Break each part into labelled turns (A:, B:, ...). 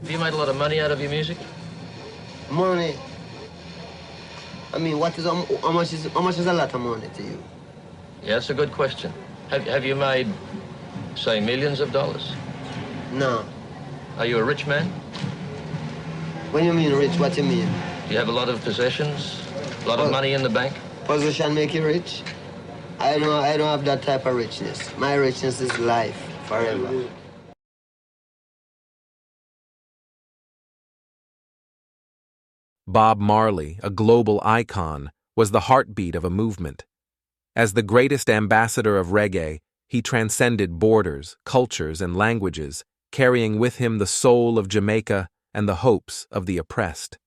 A: Have you made a lot of money out of your music?
B: Money. I mean, how much is a lot of money to you?
A: Yeah, that's a good question. Have you made, say, millions of dollars?
B: No.
A: Are you a rich man?
B: When you mean rich, what you mean?
A: Do you have a lot of possessions? A lot of money in the bank?
B: Position make you rich? I don't have that type of richness. My richness is life, forever.
C: Bob Marley, a global icon, was the heartbeat of a movement. As the greatest ambassador of reggae, he transcended borders, cultures, and languages, carrying with him the soul of Jamaica and the hopes of the oppressed.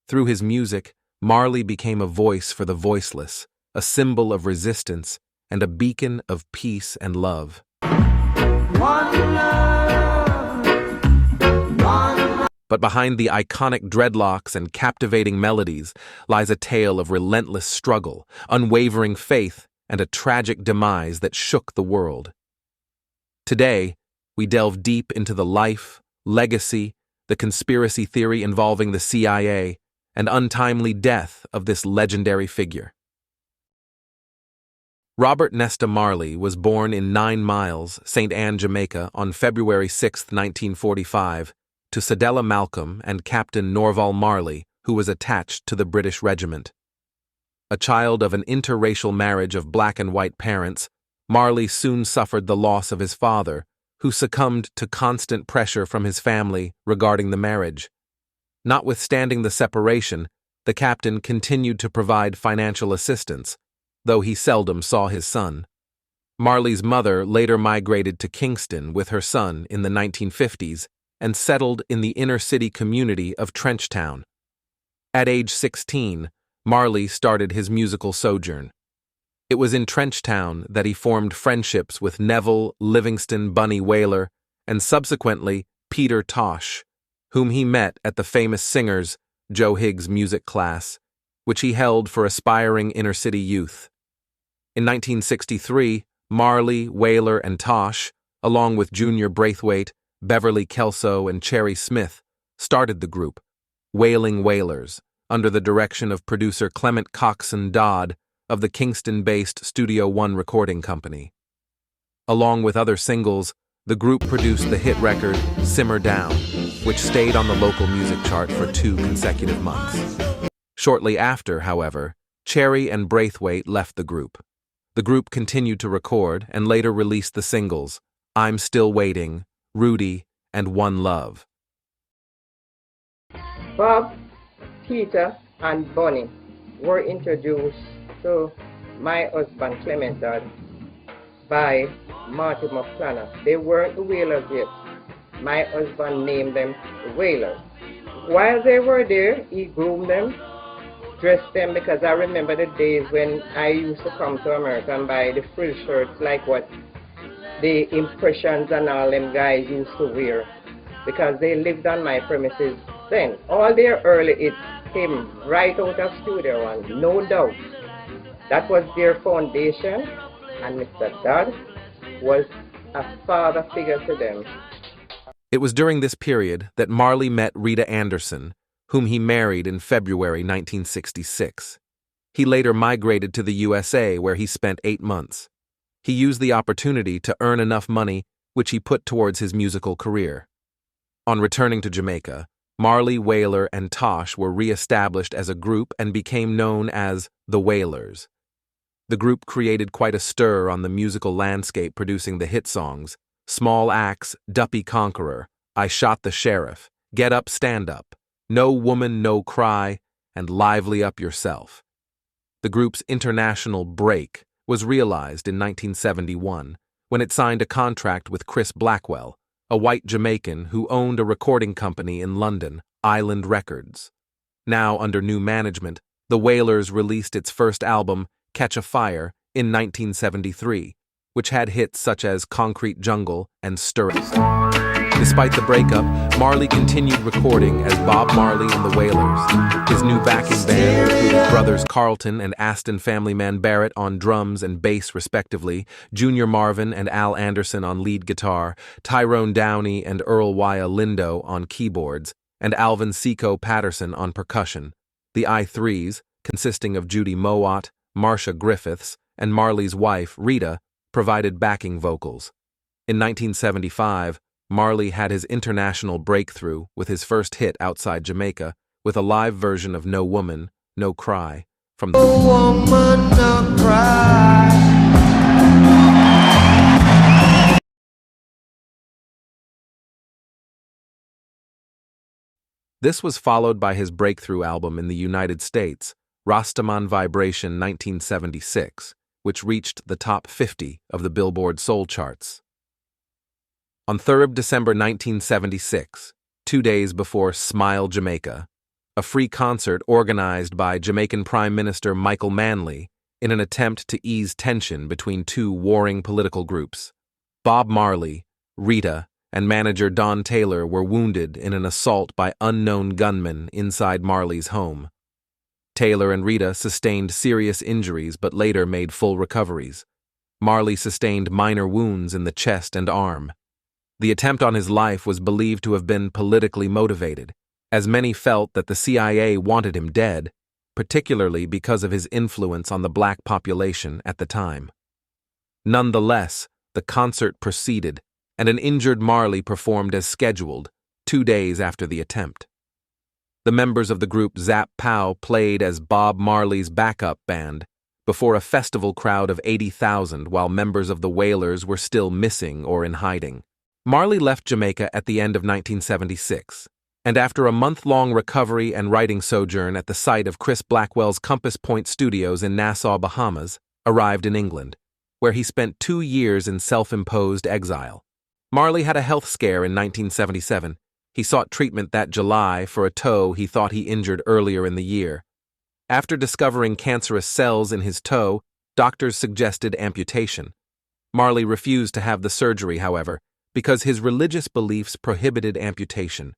C: Through his music, Marley became a voice for the voiceless, a symbol of resistance, and a beacon of peace and love.
D: One love, one.
C: But behind the iconic dreadlocks and captivating melodies lies a tale of relentless struggle, unwavering faith, and a tragic demise that shook the world. Today, we delve deep into the life, legacy, the conspiracy theory involving the CIA, and untimely death of this legendary figure. Robert Nesta Marley was born in 9 Miles, St. Anne, Jamaica, on February 6, 1945, to Cedella Malcolm and Captain Norval Marley, who was attached to the British regiment. A child of an interracial marriage of black and white parents, Marley soon suffered the loss of his father, who succumbed to constant pressure from his family regarding the marriage. Notwithstanding the separation, the captain continued to provide financial assistance, though he seldom saw his son. Marley's mother later migrated to Kingston with her son in the 1950s and settled in the inner-city community of Trenchtown. At age 16, Marley started his musical sojourn. It was in Trenchtown that he formed friendships with Neville Livingston Bunny Wailer and subsequently Peter Tosh, whom he met at the famous Singers Joe Higgs music class, which he held for aspiring inner-city youth. In 1963, Marley, Wailer, and Tosh, along with Junior Braithwaite, Beverly Kelso, and Cherry Smith, started the group, Wailing Wailers, under the direction of producer Clement Coxon Dodd of the Kingston-based Studio One recording company. Along with other singles, the group produced the hit record Simmer Down, which stayed on the local music chart for 2 consecutive months. Shortly after, however, Cherry and Braithwaite left the group. The group continued to record and later released the singles I'm Still Waiting, Rudy, and One Love.
E: Bob, Peter, and Bonnie were introduced to my husband Clement Dodd by Marty McClanahan. They weren't the Wailers yet. My husband named them the Wailers. While they were there, he groomed them, dressed them, because I remember the days when I used to come to America and buy the frill shirts like what the Impressions and all them guys used to wear, because they lived on my premises then. All their early hits came right out of Studio One, no doubt. That was their foundation, and Mr. Dodd was a father figure to them.
C: It was during this period that Marley met Rita Anderson, whom he married in February 1966. He later migrated to the USA, where he spent 8 months. He used the opportunity to earn enough money, which he put towards his musical career. On returning to Jamaica, Marley, Wailer, and Tosh were re-established as a group and became known as the Wailers. The group created quite a stir on the musical landscape, producing the hit songs Small Axe, Duppy Conqueror, I Shot the Sheriff, Get Up, Stand Up, No Woman, No Cry, and Lively Up Yourself. The group's international break was realized in 1971 when it signed a contract with Chris Blackwell, a white Jamaican who owned a recording company in London, Island Records. Now under new management, the Wailers released its first album, Catch a Fire, in 1973, which had hits such as Concrete Jungle and Stir It. Despite the breakup, Marley continued recording as Bob Marley and the Wailers. His new backing band included brothers Carlton and Aston Family Man Barrett on drums and bass respectively, Junior Marvin and Al Anderson on lead guitar, Tyrone Downey and Earl Waya Lindo on keyboards, and Alvin Seco Patterson on percussion. The I-3s, consisting of Judy Mowat, Marcia Griffiths, and Marley's wife, Rita, provided backing vocals. In 1975, Marley had his international breakthrough with his first hit outside Jamaica, with a live version of No Woman, No Cry from the
B: Woman, no cry.
C: This was followed by his breakthrough album in the United States, Rastaman Vibration 1976, which reached the top 50 of the Billboard Soul charts. On 3rd December 1976, 2 days before Smile Jamaica, a free concert organized by Jamaican Prime Minister Michael Manley in an attempt to ease tension between two warring political groups. Bob Marley, Rita, and manager Don Taylor were wounded in an assault by unknown gunmen inside Marley's home. Taylor and Rita sustained serious injuries but later made full recoveries. Marley sustained minor wounds in the chest and arm. The attempt on his life was believed to have been politically motivated, as many felt that the CIA wanted him dead, particularly because of his influence on the black population at the time. Nonetheless, the concert proceeded, and an injured Marley performed as scheduled, 2 days after the attempt. The members of the group Zap Pow played as Bob Marley's backup band before a festival crowd of 80,000 while members of the Wailers were still missing or in hiding. Marley left Jamaica at the end of 1976, and after a month-long recovery and writing sojourn at the site of Chris Blackwell's Compass Point Studios in Nassau, Bahamas, arrived in England, where he spent 2 years in self-imposed exile. Marley had a health scare in 1977. He sought treatment that July for a toe he thought he injured earlier in the year. After discovering cancerous cells in his toe, doctors suggested amputation. Marley refused to have the surgery, however, because his religious beliefs prohibited amputation.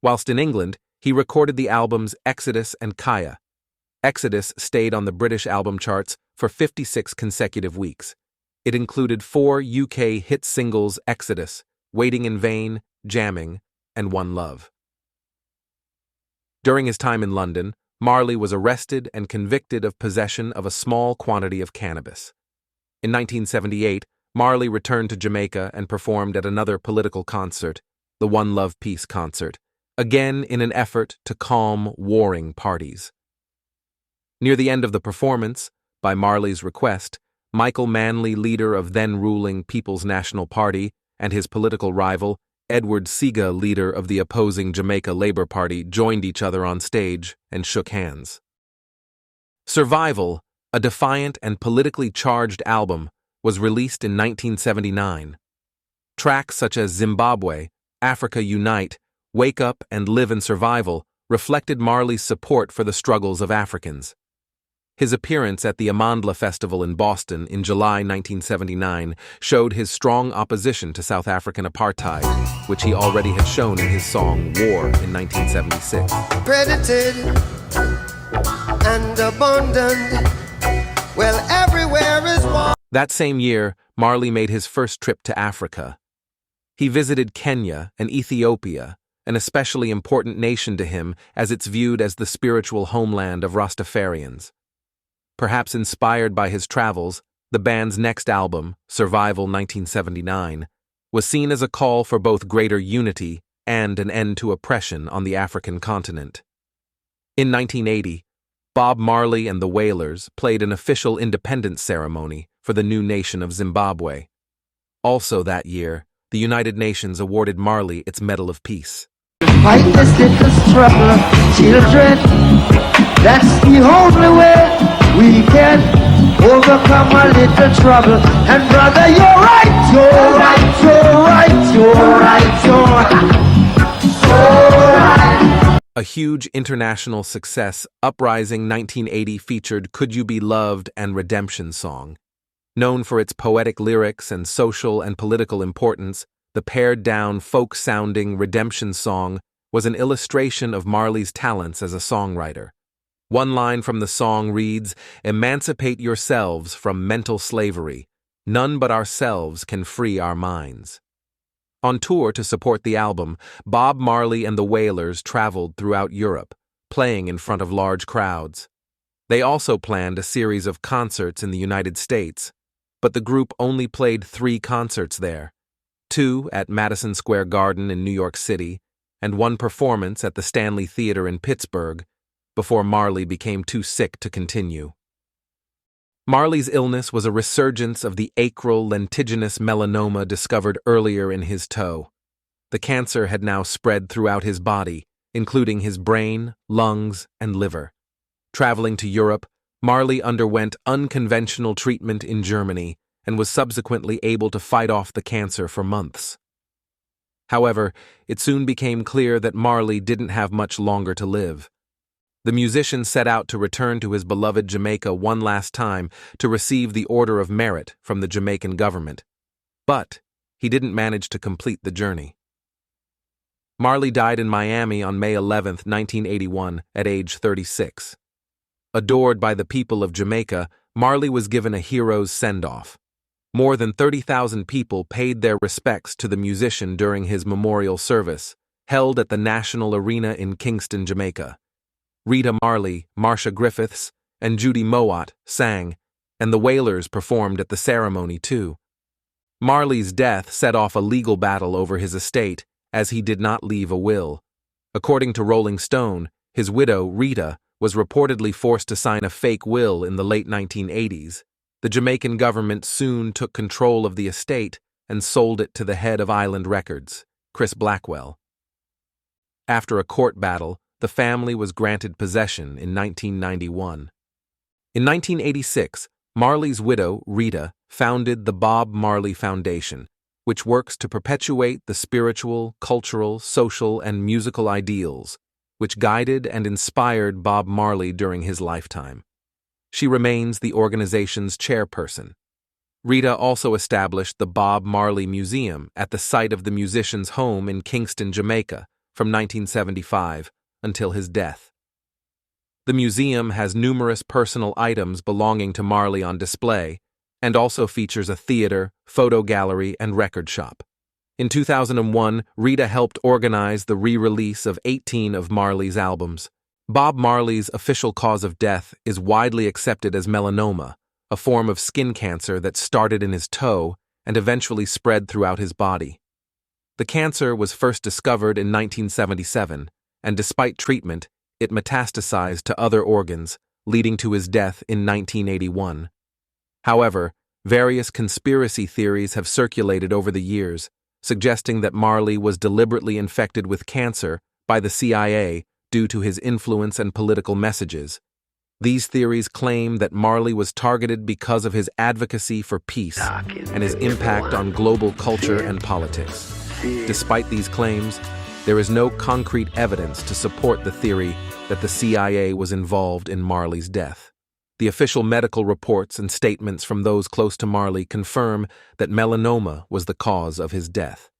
C: Whilst in England, he recorded the albums Exodus and Kaya. Exodus stayed on the British album charts for 56 consecutive weeks. It included 4 UK hit singles: Exodus, Waiting in Vain, Jamming, and One Love. During his time in London, Marley was arrested and convicted of possession of a small quantity of cannabis. In 1978, Marley returned to Jamaica and performed at another political concert, the One Love Peace concert, again in an effort to calm warring parties. Near the end of the performance, by Marley's request, Michael Manley, leader of then-ruling People's National Party, and his political rival, Edward Seaga, leader of the opposing Jamaica Labour Party, joined each other on stage and shook hands. Survival, a defiant and politically charged album, was released in 1979. Tracks such as Zimbabwe, Africa Unite, Wake Up, and Live in Survival reflected Marley's support for the struggles of Africans. His appearance at the Amandla Festival in Boston in July 1979 showed his strong opposition to South African apartheid, which he already had shown in his song War in 1976.
B: Credited and abundant, well, everywhere is war.
C: That same year, Marley made his first trip to Africa. He visited Kenya and Ethiopia, an especially important nation to him as it's viewed as the spiritual homeland of Rastafarians. Perhaps inspired by his travels, the band's next album, Survival 1979, was seen as a call for both greater unity and an end to oppression on the African continent. In 1980, Bob Marley and the Wailers played an official independence ceremony for the new nation of Zimbabwe. Also that year, the United Nations awarded Marley its Medal of Peace.
D: Fight this little struggle, children. That's the only way we can overcome a little trouble. And brother, you're right, you're right, you're right, you're right, you're right.
C: A huge international success, Uprising 1980 featured Could You Be Loved and Redemption Song. Known for its poetic lyrics and social and political importance, the pared-down, folk-sounding redemption song was an illustration of Marley's talents as a songwriter. One line from the song reads, "Emancipate yourselves from mental slavery. None but ourselves can free our minds." On tour to support the album, Bob Marley and the Wailers traveled throughout Europe, playing in front of large crowds. They also planned a series of concerts in the United States, but the group only played 3 concerts there, 2 at Madison Square Garden in New York City, and 1 performance at the Stanley Theater in Pittsburgh, before Marley became too sick to continue. Marley's illness was a resurgence of the acral lentiginous melanoma discovered earlier in his toe. The cancer had now spread throughout his body, including his brain, lungs, and liver. Traveling to Europe, Marley underwent unconventional treatment in Germany and was subsequently able to fight off the cancer for months. However, it soon became clear that Marley didn't have much longer to live. The musician set out to return to his beloved Jamaica one last time to receive the Order of Merit from the Jamaican government, but he didn't manage to complete the journey. Marley died in Miami on May 11, 1981, at age 36. Adored by the people of Jamaica, Marley was given a hero's send-off. More than 30,000 people paid their respects to the musician during his memorial service, held at the National Arena in Kingston, Jamaica. Rita Marley, Marcia Griffiths, and Judy Mowat sang, and the Wailers performed at the ceremony too. Marley's death set off a legal battle over his estate, as he did not leave a will. According to Rolling Stone, his widow, Rita, was reportedly forced to sign a fake will in the late 1980s. The Jamaican government soon took control of the estate and sold it to the head of Island Records, Chris Blackwell. After a court battle, the family was granted possession in 1991. In 1986, Marley's widow, Rita, founded the Bob Marley Foundation, which works to perpetuate the spiritual, cultural, social, and musical ideals which guided and inspired Bob Marley during his lifetime. She remains the organization's chairperson. Rita also established the Bob Marley Museum at the site of the musician's home in Kingston, Jamaica, from 1975 until his death. The museum has numerous personal items belonging to Marley on display, and also features a theater, photo gallery, and record shop. In 2001, Rita helped organize the re-release of 18 of Marley's albums. Bob Marley's official cause of death is widely accepted as melanoma, a form of skin cancer that started in his toe and eventually spread throughout his body. The cancer was first discovered in 1977, and despite treatment, it metastasized to other organs, leading to his death in 1981. However, various conspiracy theories have circulated over the years, suggesting that Marley was deliberately infected with cancer by the CIA due to his influence and political messages. These theories claim that Marley was targeted because of his advocacy for peace and his impact on global culture and politics. Despite these claims, there is no concrete evidence to support the theory that the CIA was involved in Marley's death. The official medical reports and statements from those close to Marley confirm that melanoma was the cause of his death.